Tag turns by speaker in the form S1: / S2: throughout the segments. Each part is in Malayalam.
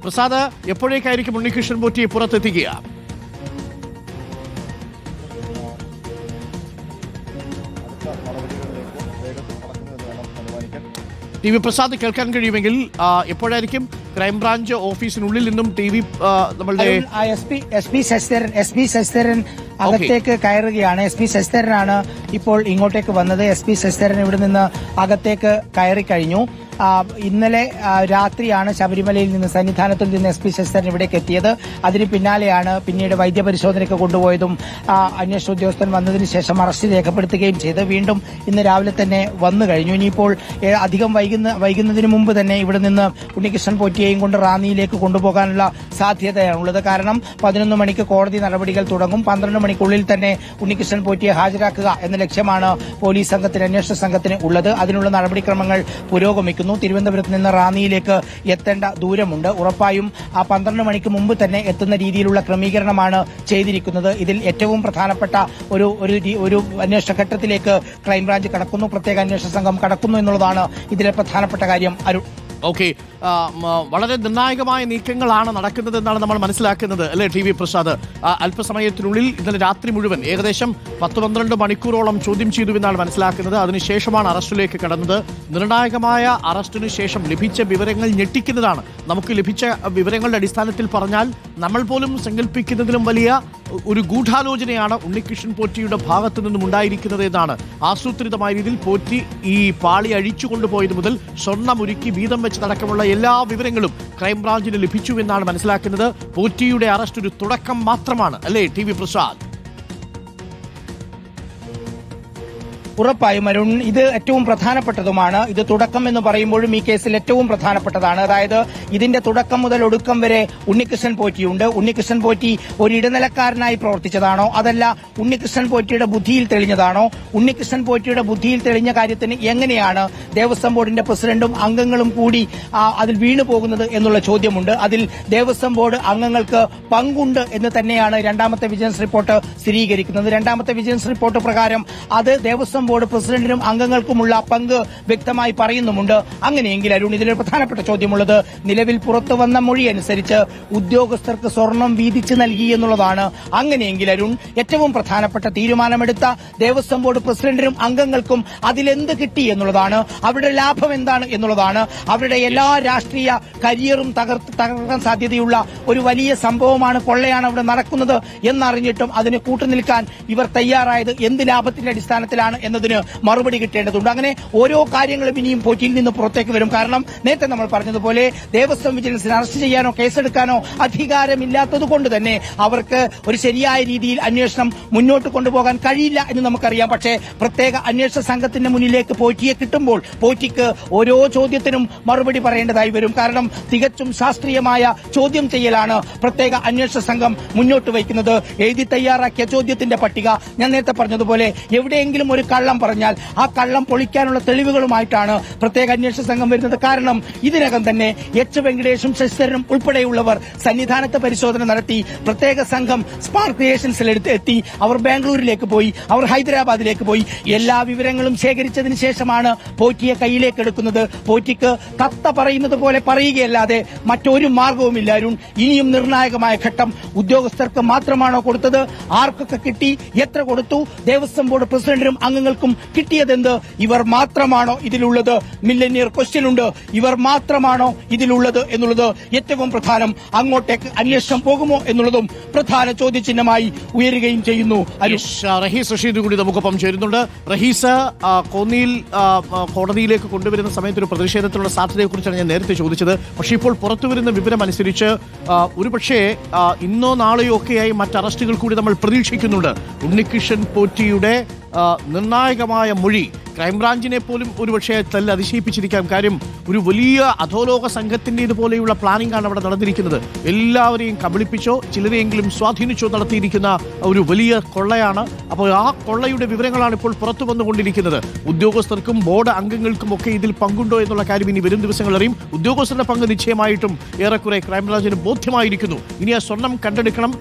S1: പ്രസാദ്, എപ്പോഴേക്കായിരിക്കും ഉണ്ണികൃഷ്ണൻ പോറ്റിയെ പുറത്തെത്തിക്കുക? ടി വി പ്രസാദ് കേൾക്കാൻ കഴിയുമെങ്കിൽ എപ്പോഴായിരിക്കും ക്രൈംബ്രാഞ്ച് ഓഫീസിനുള്ളിൽ നിന്നും ടി വി നമ്മളുടെ
S2: എസ് പി ശശിധരൻ അകത്തേക്ക് കയറുകയാണ്. എസ് പി ശശിധരനാണ് ഇപ്പോൾ ഇങ്ങോട്ടേക്ക് വന്നത്. എസ് പി ശശിധരൻ ഇവിടെ നിന്ന് അകത്തേക്ക് കയറി കഴിഞ്ഞു. ഇന്നലെ രാത്രിയാണ് ശബരിമലയിൽ നിന്ന് സന്നിധാനത്തിൽ നിന്ന് എസ് പി ശശിധരൻ ഇവിടേക്ക് എത്തിയത്. അതിന് പിന്നാലെയാണ് പിന്നീട് വൈദ്യപരിശോധനയ്ക്ക് കൊണ്ടുപോയതും അന്വേഷണ ഉദ്യോഗസ്ഥൻ വന്നതിന് ശേഷം അറസ്റ്റ് രേഖപ്പെടുത്തുകയും ചെയ്ത് വീണ്ടും ഇന്ന് രാവിലെ തന്നെ വന്നു കഴിഞ്ഞു. ഇനിയിപ്പോൾ അധികം വൈകുന്നതിന് മുമ്പ് തന്നെ ഇവിടെ നിന്ന് ഉണ്ണികൃഷ്ണൻ പോറ്റിയെയും കൊണ്ട് റാന്നിയിലേക്ക് കൊണ്ടുപോകാനുള്ള സാധ്യതയാണുള്ളത്. കാരണം 11 മണിക്ക് കോടതി നടപടികൾ തുടങ്ങും. 12 മണിക്കുള്ളിൽ തന്നെ ഉണ്ണികൃഷ്ണൻ പോറ്റിയെ ഹാജരാക്കുക എന്ന ലക്ഷ്യമാണ് പോലീസ് സംഘത്തിന്, അന്വേഷണ സംഘത്തിന് ഉള്ളത്. അതിനുള്ള നടപടിക്രമങ്ങൾ പുരോഗമിക്കുന്നു. തിരുവനന്തപുരത്ത് നിന്ന് റാന്നിയിലേക്ക് എത്തേണ്ട ദൂരമുണ്ട്. ഉറപ്പായും ആ 12 മണിക്ക് മുമ്പ് തന്നെ എത്തുന്ന രീതിയിലുള്ള ക്രമീകരണമാണ് ചെയ്തിരിക്കുന്നത്. ഇതിൽ ഏറ്റവും പ്രധാനപ്പെട്ട ഒരു അന്വേഷണ ഘട്ടത്തിലേക്ക് ക്രൈംബ്രാഞ്ച് കടക്കുന്നു, പ്രത്യേക അന്വേഷണ സംഘം കടക്കുന്നു എന്നുള്ളതാണ് ഇതിലെ പ്രധാനപ്പെട്ട കാര്യം.
S1: ഓക്കെ, വളരെ നിർണായകമായ നീക്കങ്ങളാണ് നടക്കുന്നതെന്നാണ് നമ്മൾ മനസ്സിലാക്കുന്നത്, അല്ലെ ടി വി പ്രസാദ്? അല്പസമയത്തിനുള്ളിൽ ഇന്നലെ രാത്രി മുഴുവൻ ഏകദേശം 10-12 മണിക്കൂറോളം ചോദ്യം ചെയ്തു എന്നാണ് മനസ്സിലാക്കുന്നത്. അതിനുശേഷമാണ് അറസ്റ്റിലേക്ക് കടന്നത്. നിർണായകമായ അറസ്റ്റിനു ശേഷം ലഭിച്ച വിവരങ്ങൾ ഞെട്ടിക്കുന്നതാണ്. നമുക്ക് ലഭിച്ച വിവരങ്ങളുടെ അടിസ്ഥാനത്തിൽ പറഞ്ഞാൽ നമ്മൾ പോലും സങ്കല്പിക്കുന്നതിലും വലിയ ഒരു ഗൂഢാലോചനയാണ് ഉണ്ണികൃഷ്ണൻ പോറ്റിയുടെ ഭാഗത്തു നിന്നും ഉണ്ടായിരിക്കുന്നത് എന്നാണ്. ആസൂത്രിതമായ രീതിയിൽ പോറ്റി ഈ പാളി അഴിച്ചു കൊണ്ടുപോയത് മുതൽ സ്വർണ്ണമൊരുക്കി വീതം വെച്ചതടക്കമുള്ള എല്ലാ വിവരങ്ങളും ക്രൈംബ്രാഞ്ചിന് ലഭിച്ചു എന്നാണ് മനസ്സിലാക്കുന്നത്. പോറ്റിയുടെ അറസ്റ്റ് ഒരു തുടക്കം മാത്രമാണ്, അല്ലേ ടി വി പ്രസാദ്?
S2: ഉറപ്പായും അരുൺ, ഇത് ഏറ്റവും പ്രധാനപ്പെട്ടതുമാണ്. ഇത് തുടക്കം എന്ന് പറയുമ്പോഴും ഈ കേസിൽ ഏറ്റവും പ്രധാനപ്പെട്ടതാണ്. അതായത് ഇതിന്റെ തുടക്കം മുതൽ ഒടുക്കം വരെ ഉണ്ണികൃഷ്ണൻ പോറ്റിയുണ്ട്. ഉണ്ണികൃഷ്ണൻ പോറ്റി ഒരു ഇടനിലക്കാരനായി പ്രവർത്തിച്ചതാണോ, അതല്ല ഉണ്ണികൃഷ്ണൻ പോറ്റിയുടെ ബുദ്ധിയിൽ തെളിഞ്ഞതാണോ? ഉണ്ണികൃഷ്ണൻ പോറ്റിയുടെ ബുദ്ധിയിൽ തെളിഞ്ഞ കാര്യത്തിന് എങ്ങനെയാണ് ദേവസ്വം ബോർഡിന്റെ പ്രസിഡന്റും അംഗങ്ങളും കൂടി അതിൽ വീണു പോകുന്നത് എന്നുള്ള ചോദ്യമുണ്ട്. അതിൽ ദേവസ്വം ബോർഡ് അംഗങ്ങൾക്ക് പങ്കുണ്ട് എന്ന് തന്നെയാണ് രണ്ടാമത്തെ വിജിലൻസ് റിപ്പോർട്ട് സ്ഥിരീകരിക്കുന്നത്. രണ്ടാമത്തെ വിജിലൻസ് റിപ്പോർട്ട് പ്രകാരം അത് ദേവസ്വം ബോർഡ് പ്രസിഡന്റിനും അംഗങ്ങൾക്കുമുള്ള പങ്ക് വ്യക്തമായി പറയുന്നുമുണ്ട്. അങ്ങനെയെങ്കിൽ അരുൺ, ഇതിലൊരു പ്രധാനപ്പെട്ട ചോദ്യമുള്ളത് നിലവിൽ പുറത്തു വന്ന മൊഴി അനുസരിച്ച് ഉദ്യോഗസ്ഥർക്ക് സ്വർണം വീതിച്ചു നൽകി എന്നുള്ളതാണ്. അങ്ങനെയെങ്കിൽ അരുൺ, ഏറ്റവും പ്രധാനപ്പെട്ട തീരുമാനമെടുത്ത ദേവസ്വം ബോർഡ് പ്രസിഡന്റിനും അംഗങ്ങൾക്കും അതിലെന്ത് കിട്ടി എന്നുള്ളതാണ്. അവരുടെ ലാഭം എന്താണ് എന്നുള്ളതാണ്. അവരുടെ എല്ലാ രാഷ്ട്രീയ കരിയറും തകർക്കാൻ സാധ്യതയുള്ള ഒരു വലിയ സംഭവമാണ്, കൊള്ളയാണ് അവിടെ നടക്കുന്നത് എന്നറിഞ്ഞിട്ടും അതിന് കൂട്ടുനിൽക്കാൻ ഇവർ തയ്യാറായത് എന്ത് ലാഭത്തിന്റെ അടിസ്ഥാനത്തിലാണ് എന്നതിന് മറുപടി കിട്ടേണ്ടതുണ്ട്. അങ്ങനെ ഓരോ കാര്യങ്ങളും ഇനിയും പോറ്റിയിൽ നിന്ന് പുറത്തേക്ക് വരും. കാരണം നേരത്തെ നമ്മൾ പറഞ്ഞതുപോലെ ദേവസ്വം വിജിലൻസിന് അറസ്റ്റ് ചെയ്യാനോ കേസെടുക്കാനോ അധികാരമില്ലാത്തതുകൊണ്ട് തന്നെ അവർക്ക് ഒരു ശരിയായ രീതിയിൽ അന്വേഷണം മുന്നോട്ട് കൊണ്ടുപോകാൻ കഴിയില്ല എന്ന് നമുക്കറിയാം. പക്ഷേ പ്രത്യേക അന്വേഷണ സംഘത്തിന്റെ മുന്നിലേക്ക് പോറ്റിയെ കിട്ടുമ്പോൾ പോറ്റിക്ക് ഓരോ ചോദ്യത്തിനും മറുപടി പറയേണ്ടതായി വരും. കാരണം തികച്ചും ശാസ്ത്രീയമായ ചോദ്യം ചെയ്യലാണ് പ്രത്യേക അന്വേഷണ സംഘം മുന്നോട്ട് വയ്ക്കുന്നത്. എഴുതി തയ്യാറാക്കിയ ചോദ്യത്തിന്റെ പട്ടിക ഞാൻ നേരത്തെ പറഞ്ഞതുപോലെ എവിടെയെങ്കിലും ഒരു കള്ളം പറഞ്ഞാൽ ആ കള്ളം പൊളിക്കാനുള്ള തെളിവുകളുമായിട്ടാണ് പ്രത്യേക അന്വേഷണ സംഘം വരുന്നത്. കാരണം ഇതിനകം തന്നെ എച്ച് വെങ്കടേഷും ശശിധരനും ഉൾപ്പെടെയുള്ളവർ സന്നിധാനത്ത് പരിശോധന നടത്തി. പ്രത്യേക സംഘം സ്പാർക്ക് ക്രിയേഷൻസിൽ എത്തി. അവർ ബാംഗ്ലൂരിലേക്ക് പോയി, അവർ ഹൈദരാബാദിലേക്ക് പോയി. എല്ലാ വിവരങ്ങളും ശേഖരിച്ചതിന് ശേഷമാണ് പോറ്റിയെ കയ്യിലേക്ക് എടുക്കുന്നത്. പോറ്റിക്ക് തത്ത പറയുന്നത് പോലെ പറയുകയല്ലാതെ മറ്റൊരു മാർഗവുമില്ല അരുൺ. ഇനിയും നിർണായകമായ ഘട്ടം ഉദ്യോഗസ്ഥർക്ക് മാത്രമാണോ കൊടുത്തത്? ആർക്കൊക്കെ കിട്ടി? എത്ര കൊടുത്തു? ദേവസ്വം ബോർഡ് പ്രസിഡന്റിനും അംഗങ്ങൾക്കും കിട്ടിയതെന്ത്? ഇവർ മാത്രമാണോ ഇതിലുള്ളത്? മില്ലനിയർ ക്വസ്റ്റ്യൻ ഉണ്ട്. ഇവർ മാത്രമാണോ ഇതിലുള്ളത് എന്നുള്ളത് ഏറ്റവും പ്രധാനം. അങ്ങോട്ടേക്ക് അന്വേഷണം പോകുമോ എന്നുള്ളതും പ്രധാന ചോദ്യചിഹ്നമായി ഉയരുകയും ചെയ്യുന്നു.
S1: റഹീസ് റഷീദ് കൂടി നമുക്കൊപ്പം ചേരുന്നുണ്ട്. റഹീസ്, കോന്നിയിൽ കോടതിയിലേക്ക് കൊണ്ടുവരുന്ന സമയത്ത് ഒരു പ്രതിഷേധത്തിലുള്ള സാധ്യതയെക്കുറിച്ചാണ് ഞാൻ നേരത്തെ ചോദിച്ചത്. പക്ഷേ ഇപ്പോൾ പുറത്തുവരുന്ന വിവരം അനുസരിച്ച് ഒരുപക്ഷേ ഇന്നോ നാളെയോ ഒക്കെയായി മറ്റ് അറസ്റ്റുകൾ കൂടി നമ്മൾ പ്രതീക്ഷിക്കുന്നുണ്ട്. ഉണ്ണികൃഷ്ണൻ പോറ്റിയുടെ നിർണായകമായ മൊഴി ക്രൈംബ്രാഞ്ചിനെ പോലും ഒരുപക്ഷെ അതിശയിപ്പിച്ചിരിക്കാം. കാര്യം ഒരു വലിയ അധോലോക സംഘത്തിന്റെ ഇതുപോലെയുള്ള പ്ലാനിംഗ് ആണ് അവിടെ നടന്നിരിക്കുന്നത്. എല്ലാവരെയും കബളിപ്പിച്ചോ ചിലരെയെങ്കിലും സ്വാധീനിച്ചോ നടത്തിയിരിക്കുന്ന ഒരു വലിയ കൊള്ളയാണ്. അപ്പോൾ ആ കൊള്ളയുടെ വിവരങ്ങളാണ് ഇപ്പോൾ പുറത്തു വന്നുകൊണ്ടിരിക്കുന്നത്. ഉദ്യോഗസ്ഥർക്കും ബോർഡ് അംഗങ്ങൾക്കും ഒക്കെ ഇതിൽ പങ്കുണ്ടോ എന്നുള്ള കാര്യം ഇനി വരും ദിവസങ്ങൾ അറിയും. ഉദ്യോഗസ്ഥരുടെ പങ്ക് നിശ്ചയമായിട്ടും ഏറെക്കുറെ ക്രൈംബ്രാഞ്ചിന് ബോധ്യമായിരിക്കുന്നു. ഇനി ആ സ്വർണം കണ്ടെടുക്കണം.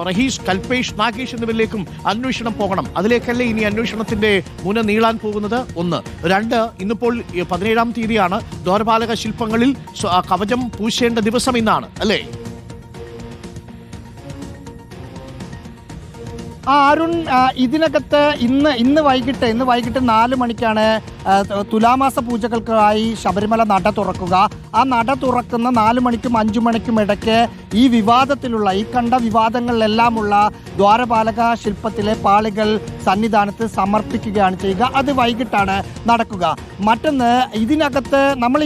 S1: റഹീസ്, കൽപേഷ്, നാഗേഷ് എന്നിവരിലേക്കും അന്വേഷണം പോകണം. അതിലേക്കല്ലേ ഇനി അന്വേഷണത്തിന്റെ മുന നീളാൻ പുറത്തുവിടാൻ പോകുന്നത്. ഒന്ന്. രണ്ട്, ഇന്നിപ്പോൾ 17-ാം തീയതിയാണ്. ദ്വാരപാലക ശില്പങ്ങളിൽ കവചം പൂശേണ്ട ദിവസം ഇന്നാണ്, അല്ലേ?
S3: അരുൺ, ഇതിനകത്ത് ഇന്ന് വൈകിട്ട് 4 മണിക്കാണ് തുലാമാസ പൂജകൾക്കായി ശബരിമല നട തുറക്കുക. ആ നട തുറക്കുന്ന 4 മണിക്കും 5 മണിക്കും ഇടയ്ക്ക് ഈ വിവാദത്തിലുള്ള ഈ കണ്ട വിവാദങ്ങളിലെല്ലാമുള്ള ദ്വാരപാലക ശില്പത്തിലെ പാളികൾ സന്നിധാനത്ത് സമർപ്പിക്കുകയാണ് ചെയ്യുക. അത് വൈകിട്ടാണ് നടക്കുക. മറ്റൊന്ന്, ഇതിനകത്ത് നമ്മൾ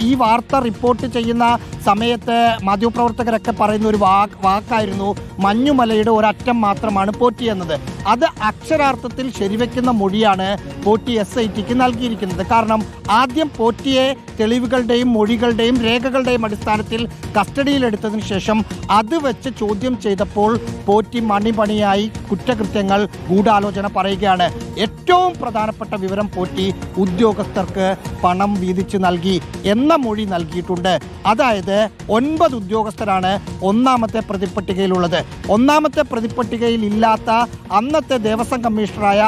S3: ഈ വാർത്ത റിപ്പോർട്ട് ചെയ്യുന്ന സമയത്ത് മാധ്യമപ്രവർത്തകരൊക്കെ പറയുന്ന ഒരു വാക്കായിരുന്നു മഞ്ഞുമലയുടെ ഒരറ്റം മാത്രമാണ് പോറ്റി എന്നത്. അത് അക്ഷരാർത്ഥത്തിൽ ശരിവെക്കുന്ന മൊഴിയാണ് പോറ്റി SITക്ക് നൽകിയിരിക്കുന്നത്. കാരണം ആദ്യം പോറ്റിയെ തെളിവുകളുടെയും മൊഴികളുടെയും രേഖകളുടെയും അടിസ്ഥാനത്തിൽ കസ്റ്റഡിയിലെടുത്തതിന് ശേഷം അത് വെച്ച് ചോദ്യം ചെയ്തപ്പോൾ പോറ്റി മണിയായി കുറ്റകൃത്യങ്ങൾ ഗൂഢാലോചന പറയുകയാണ്. ഏറ്റവും പ്രധാനപ്പെട്ട വിവരം, പോറ്റി ഉദ്യോഗസ്ഥർക്ക് പണം വീതിച്ച് നൽകി എന്ന മൊഴി നൽകിയിട്ടുണ്ട്. അതായത് 9 ഉദ്യോഗസ്ഥരാണ് ഒന്നാമത്തെ പ്രതിപ്പട്ടികയിലുള്ളത്. ഒന്നാമത്തെ പ്രതിപ്പട്ടികയിൽ ഇല്ലാത്ത അന്നത്തെ ദേവസ്വം കമ്മീഷണറായ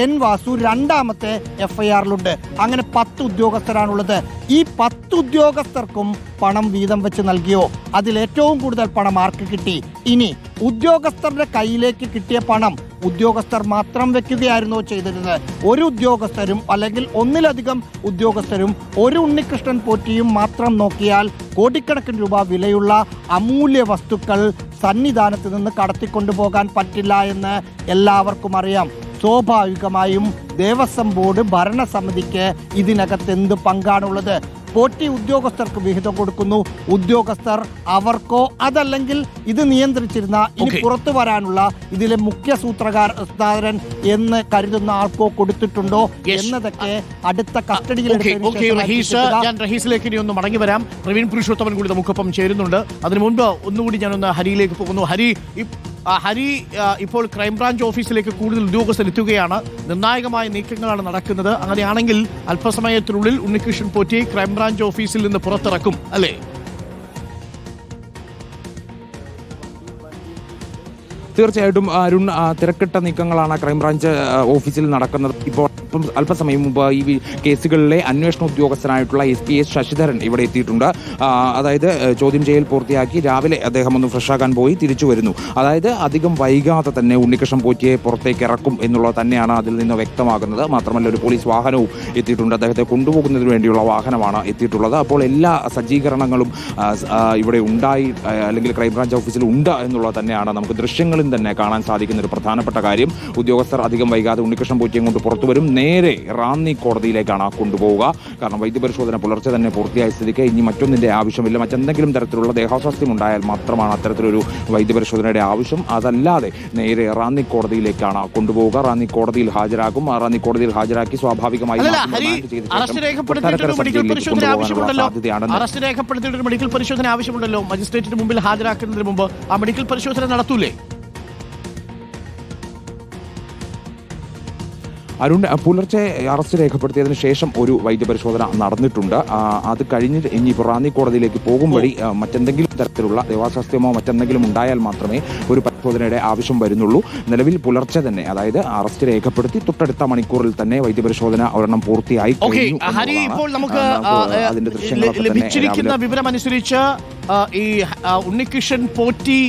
S3: N വാസു രണ്ടാമത്തെ FIRലുണ്ട്. അങ്ങനെ 10 ഉദ്യോഗസ്ഥരാണുള്ളത്. ഈ 10 ഉദ്യോഗസ്ഥർക്കും പണം വീതം വെച്ച് നൽകിയോ? അതിൽ ഏറ്റവും കൂടുതൽ പണം ആർക്ക് കിട്ടി? ഇനി ഉദ്യോഗസ്ഥരുടെ കയ്യിലേക്ക് കിട്ടിയ പണം ഉദ്യോഗസ്ഥർ മാത്രം വെക്കുകയായിരുന്നോ ചെയ്തിരുന്നത്? ഒരു ഉദ്യോഗസ്ഥരും അല്ലെങ്കിൽ ഒന്നിലധികം ഉദ്യോഗസ്ഥരും ഒരു ഉണ്ണികൃഷ്ണൻ പോറ്റിയും മാത്രം നോക്കിയാൽ കോടിക്കണക്കിന് രൂപ വിലയുള്ള അമൂല്യ വസ്തുക്കൾ സന്നിധാനത്ത് നിന്ന് കടത്തിക്കൊണ്ടുപോകാൻ പറ്റില്ല എന്ന് എല്ലാവർക്കും അറിയാം. സ്വാഭാവികമായും ദേവസ്വം ബോർഡ് ഭരണസമിതിക്ക് ഇതിനകത്ത് എന്ത് പങ്കാണുള്ളത്? പോറ്റി ഉദ്യോഗസ്ഥർക്ക് വിഹിതം കൊടുക്കുന്നു. ഉദ്യോഗസ്ഥർ അവർക്കോ അതല്ലെങ്കിൽ ഇത് നിയന്ത്രിച്ചിരുന്ന ഇനി പുറത്തു വരാനുള്ള ഇതിലെ മുഖ്യ സൂത്രധാരൻ എന്ന് കരുതുന്ന ആൾക്കോ കൊടുത്തിട്ടുണ്ടോ എന്നതൊക്കെ അടുത്ത കസ്റ്റഡിയിൽ.
S1: ഞാൻ റഹീസിലേക്ക് ഇനി ഒന്ന് മടങ്ങി വരാം. പ്രവീൺ പുരുഷോത്തമൻ കൂടി നമുക്കൊപ്പം ചേരുന്നുണ്ട്. അതിനു മുൻപ് ഒന്നുകൂടി ഞാനൊന്ന് ഹരിയിലേക്ക് പോകുന്നു. ഹരി, ഇപ്പോൾ ക്രൈംബ്രാഞ്ച് ഓഫീസിലേക്ക് കൂടുതൽ ഉദ്യോഗസ്ഥർ എത്തുകയാണ്. നിർണായകമായ നീക്കങ്ങളാണ് നടക്കുന്നത്. അങ്ങനെയാണെങ്കിൽ അല്പസമയത്തിനുള്ളിൽ ഉണ്ണികൃഷ്ണൻ പോറ്റി ക്രൈംബ്രാഞ്ച് ഓഫീസിൽ നിന്ന് പുറത്തിറക്കും, അല്ലേ?
S4: തീർച്ചയായിട്ടും അരുൺ, തിരക്കിട്ട നീക്കങ്ങളാണ് ക്രൈംബ്രാഞ്ച് ഓഫീസിൽ നടക്കുന്നത്. ഇപ്പോൾ അല്പസമയം മുമ്പ് ഈ കേസുകളിലെ അന്വേഷണ ഉദ്യോഗസ്ഥനായിട്ടുള്ള SPS ശശിധരൻ ഇവിടെ എത്തിയിട്ടുണ്ട്. അതായത് ചോദ്യം ചെയ്യൽ പൂർത്തിയാക്കി രാവിലെ അദ്ദേഹം ഒന്ന് ഫ്രഷാക്കാൻ പോയി തിരിച്ചു വരുന്നു. അതായത് അധികം വൈകാതെ തന്നെ ഉണ്ണികൃഷ്ണൻ പോറ്റിയെ പുറത്തേക്ക് ഇറക്കും എന്നുള്ളത് തന്നെയാണ് അതിൽ നിന്ന് വ്യക്തമാകുന്നത്. മാത്രമല്ല ഒരു പോലീസ് വാഹനവും എത്തിയിട്ടുണ്ട്. അദ്ദേഹത്തെ കൊണ്ടുപോകുന്നതിന് വേണ്ടിയുള്ള വാഹനമാണ് എത്തിയിട്ടുള്ളത്. അപ്പോൾ എല്ലാ സജ്ജീകരണങ്ങളും ഇവിടെ ഉണ്ടായി, അല്ലെങ്കിൽ ക്രൈംബ്രാഞ്ച് ഓഫീസിൽ ഉണ്ട് എന്നുള്ളത് തന്നെയാണ് നമുക്ക് ദൃശ്യങ്ങളിൽ തന്നെ കാണാൻ സാധിക്കുന്ന ഒരു പ്രധാനപ്പെട്ട കാര്യം. ഉദ്യോഗസ്ഥർ അധികം വൈകാതെ ഉണ്ണികൃഷ്ണൻ പോറ്റിയെ കൊണ്ട് പുറത്തു വരും. നേരെ റാന്നി കോടതിയിലേക്കാണ് കൊണ്ടുപോവുക. കാരണം വൈദ്യപരിശോധന പുലർച്ചെ തന്നെ പൂർത്തിയായ സ്ഥിതിക്ക് ഇനി മറ്റൊന്നിന്റെ ആവശ്യമില്ല. മറ്റെന്തെങ്കിലും തരത്തിലുള്ള ദേഹാസ്വാസ്ഥ്യം ഉണ്ടായാൽ മാത്രമാണ് അത്തരത്തിലൊരു വൈദ്യപരിശോധനയുടെ ആവശ്യം. അതല്ലാതെ നേരെ റാന്നി കോടതിയിലേക്കാണ് കൊണ്ടുപോവുക. റാന്നി കോടതിയിൽ ഹാജരാക്കും. റാന്നി കോടതിയിൽ ഹാജരാക്കി സ്വാഭാവികമായി
S1: അറസ്റ്റ് രേഖപ്പെടുത്തിയിട്ടൊരു മെഡിക്കൽ പരിശോധന ആവശ്യമുണ്ടല്ലോ. മജിസ്ട്രേറ്റിന് മുമ്പിൽ ഹാജരാക്കുന്നതിന് മുമ്പ് ആ മെഡിക്കൽ പരിശോധന നടത്തൂലേ?
S4: അരുൺ, പുലർച്ചെ അറസ്റ്റ് രേഖപ്പെടുത്തിയതിനു ശേഷം ഒരു വൈദ്യപരിശോധന നടന്നിട്ടുണ്ട്. അത് കഴിഞ്ഞിട്ട് ഇനിയിപ്പോൾ റാന്നി കോടതിയിലേക്ക് പോകും വഴി മറ്റെന്തെങ്കിലും തരത്തിലുള്ള ദേവാസ്വാസ്ഥ്യമോ മറ്റെന്തെങ്കിലും ഉണ്ടായാൽ മാത്രമേ ഒരു പരിശോധനയുടെ ആവശ്യം വരുന്നുള്ളൂ. നിലവിൽ പുലർച്ചെ തന്നെ, അതായത് അറസ്റ്റ് രേഖപ്പെടുത്തി തൊട്ടടുത്ത മണിക്കൂറിൽ തന്നെ വൈദ്യപരിശോധന ഒരെണ്ണം പൂർത്തിയായി.
S1: ഇപ്പോൾ നമുക്ക് ലഭിച്ചിരിക്കുന്ന വിവരമനുസരിച്ച് ഈ ഉണ്ണികൃഷ്ണൻ പോറ്റി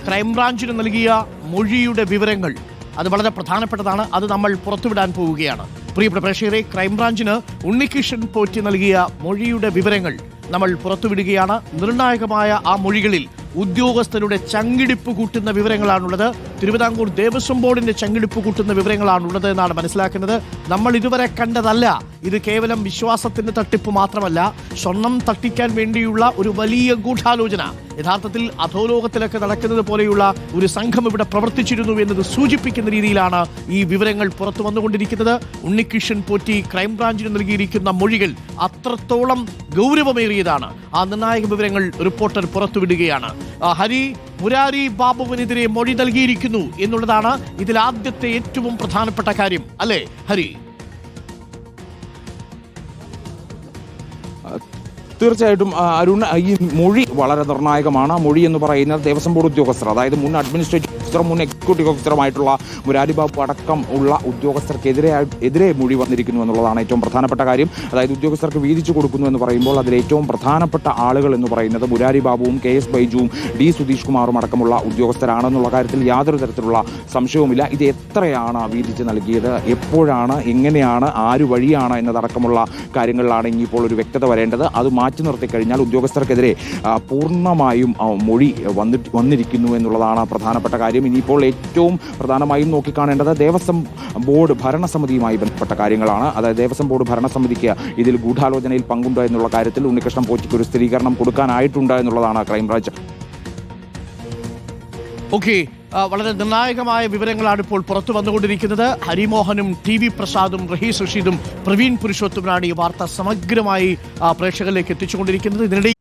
S1: ക്രൈംബ്രാഞ്ചിന് നൽകിയ മൊഴിയുടെ വിവരങ്ങൾ അത് വളരെ പ്രധാനപ്പെട്ടതാണ്. അത് നമ്മൾ പുറത്തുവിടാൻ പോവുകയാണ്. പ്രിയപ്പെട്ട പ്രേക്ഷകരെ, ക്രൈംബ്രാഞ്ചിന് ഉണ്ണികൃഷ്ണൻ പോറ്റി നൽകിയ മൊഴിയുടെ വിവരങ്ങൾ നമ്മൾ പുറത്തുവിടുകയാണ്. നിർണായകമായ ആ മൊഴികളിൽ ഉദ്യോഗസ്ഥരുടെ ചങ്കിടിപ്പ് കൂട്ടുന്ന വിവരങ്ങളാണുള്ളത്. തിരുവിതാംകൂർ ദേവസ്വം ബോർഡിന്റെ ചങ്കിടിപ്പ് കൂട്ടുന്ന വിവരങ്ങളാണുള്ളത് എന്നാണ് മനസ്സിലാക്കുന്നത്. നമ്മൾ ഇതുവരെ കണ്ടതല്ല. ഇത് കേവലം വിശ്വാസത്തിന്റെ തട്ടിപ്പ് മാത്രമല്ല, സ്വർണം തട്ടിക്കാൻ വേണ്ടിയുള്ള ഒരു വലിയ ഗൂഢാലോചന. യഥാർത്ഥത്തിൽ അധോലോകത്തിലൊക്കെ നടക്കുന്നത് പോലെയുള്ള ഒരു സംഘം ഇവിടെ പ്രവർത്തിച്ചിരുന്നു എന്നത് സൂചിപ്പിക്കുന്ന രീതിയിലാണ് ഈ വിവരങ്ങൾ പുറത്തു വന്നുകൊണ്ടിരിക്കുന്നത്. ഉണ്ണികൃഷ്ണൻ പോറ്റി ക്രൈംബ്രാഞ്ചിന് നൽകിയിരിക്കുന്ന മൊഴികൾ അത്രത്തോളം ഗൗരവമേറിയതാണ്. ആ നിർണായക വിവരങ്ങൾ റിപ്പോർട്ടർ പുറത്തുവിടുകയാണ്. ഹരി, മുരാരി ബാബുവിനെതിരെ മൊഴി നൽകിയിരിക്കുന്നു എന്നുള്ളതാണ് ഇതിൽ ആദ്യത്തെ ഏറ്റവും പ്രധാനപ്പെട്ട കാര്യം, അല്ലേ ഹരി?
S4: തീർച്ചയായിട്ടും അരുൺ, ഈ മൊഴി വളരെ നിർണായകമാണ്. മൊഴി എന്ന് പറയുന്നത് ദേവസ്വം ബോർഡ് ഉദ്യോഗസ്ഥർ, അതായത് മുൻ അഡ്മിനിസ്ട്രേറ്റീവ് ഓഫീസറും മുൻ എക്സിക്യൂട്ടീവ് ഓഫീസറുമായിട്ടുള്ള മുരാരി ബാബു അടക്കം ഉള്ള ഉദ്യോഗസ്ഥർക്കെതിരെ മൊഴി വന്നിരിക്കുന്നു എന്നുള്ളതാണ് ഏറ്റവും പ്രധാനപ്പെട്ട കാര്യം. അതായത് ഉദ്യോഗസ്ഥർക്ക് വീതിച്ചു കൊടുക്കുന്നു എന്ന് പറയുമ്പോൾ അതിൽ ഏറ്റവും പ്രധാനപ്പെട്ട ആളുകൾ എന്ന് പറയുന്നത് മുരാരി ബാബുവും KS ബൈജുവും D സുധീഷ് കുമാറും അടക്കമുള്ള ഉദ്യോഗസ്ഥരാണെന്നുള്ള കാര്യത്തിൽ യാതൊരു തരത്തിലുള്ള സംശയവുമില്ല. ഇത് എത്രയാണ് വീതിച്ച് നൽകിയത്, എപ്പോഴാണ്, എങ്ങനെയാണ്, ആര് വഴിയാണ് എന്നതടക്കമുള്ള കാര്യങ്ങളിലാണ് ഇനിയിപ്പോൾ ഒരു വ്യക്തത വരേണ്ടത്. അത് മാറ്റി നിർത്തിക്കഴിഞ്ഞാൽ ഉദ്യോഗസ്ഥർക്കെതിരെ പൂർണ്ണമായും മൊഴി വന്നിരിക്കുന്നു എന്നുള്ളതാണ് പ്രധാനപ്പെട്ട കാര്യം. ഇനിയിപ്പോൾ ഏറ്റവും പ്രധാനമായും നോക്കിക്കാണേണ്ടത് ദേവസ്വം ബോർഡ് ഭരണസമിതിയുമായി ബന്ധപ്പെട്ട കാര്യങ്ങളാണ്. അതായത് ദേവസ്വം ബോർഡ് ഭരണസമിതിക്ക് ഇതിൽ ഗൂഢാലോചനയിൽ പങ്കുണ്ടോ എന്നുള്ള കാര്യത്തിൽ ഉണ്ണികൃഷ്ണൻ പോറ്റിക്ക് ഒരു സ്ഥിരീകരണം കൊടുക്കാനായിട്ടുണ്ട് എന്നുള്ളതാണ് ക്രൈംബ്രാഞ്ച്.
S1: ഓക്കെ, വളരെ നിർണായകമായ വിവരങ്ങളാണ് ഇപ്പോൾ പുറത്തു വന്നുകൊണ്ടിരിക്കുന്നത്. ഹരിമോഹനും TV പ്രസാദും റഹീസ് റഷീദും പ്രവീൺ പുരുഷോത്തമനാണ് ഈ വാർത്ത സമഗ്രമായി പ്രേക്ഷകരിലേക്ക് എത്തിച്ചുകൊണ്ടിരിക്കുന്നത്. ഇതിനിടെ